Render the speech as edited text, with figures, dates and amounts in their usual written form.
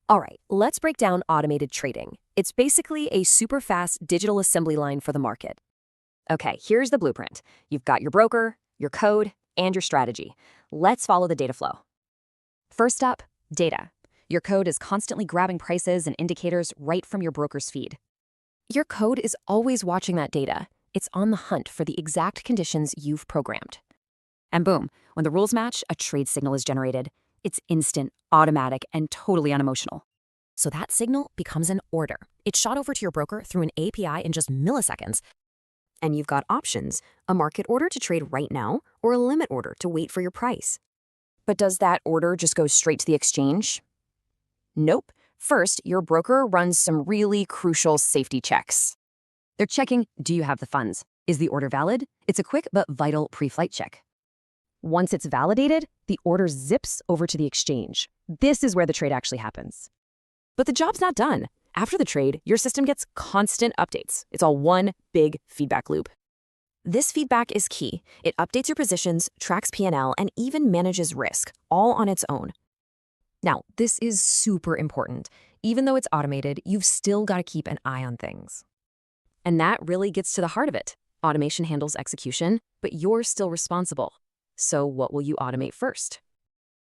All right, let's break down automated trading. It's basically a super fast digital assembly line for the market. Okay, here's the blueprint. You've got your broker, your code, and your strategy. Let's follow the data flow. First up, data. Your code is constantly grabbing prices and indicators right from your broker's feed. Your code is always watching that data. It's on the hunt for the exact conditions you've programmed. And boom, when the rules match, a trade signal is generated. It's instant, automatic, and totally unemotional. So that signal becomes an order. It's shot over to your broker through an API in just milliseconds. And you've got options, a market order to trade right now or a limit order to wait for your price. But does that order just go straight to the exchange? Nope. First, your broker runs some really crucial safety checks. They're checking, do you have the funds? Is the order valid? It's a quick but vital pre-flight check. Once it's validated, the order zips over to the exchange. This is where the trade actually happens. But the job's not done. After the trade, your system gets constant updates. It's all one big feedback loop. This feedback is key. It updates your positions, tracks P&L, and even manages risk, all on its own. Now, this is super important. Even though it's automated, you've still got to keep an eye on things. And that really gets to the heart of it. Automation handles execution, but you're still responsible. So what will you automate first?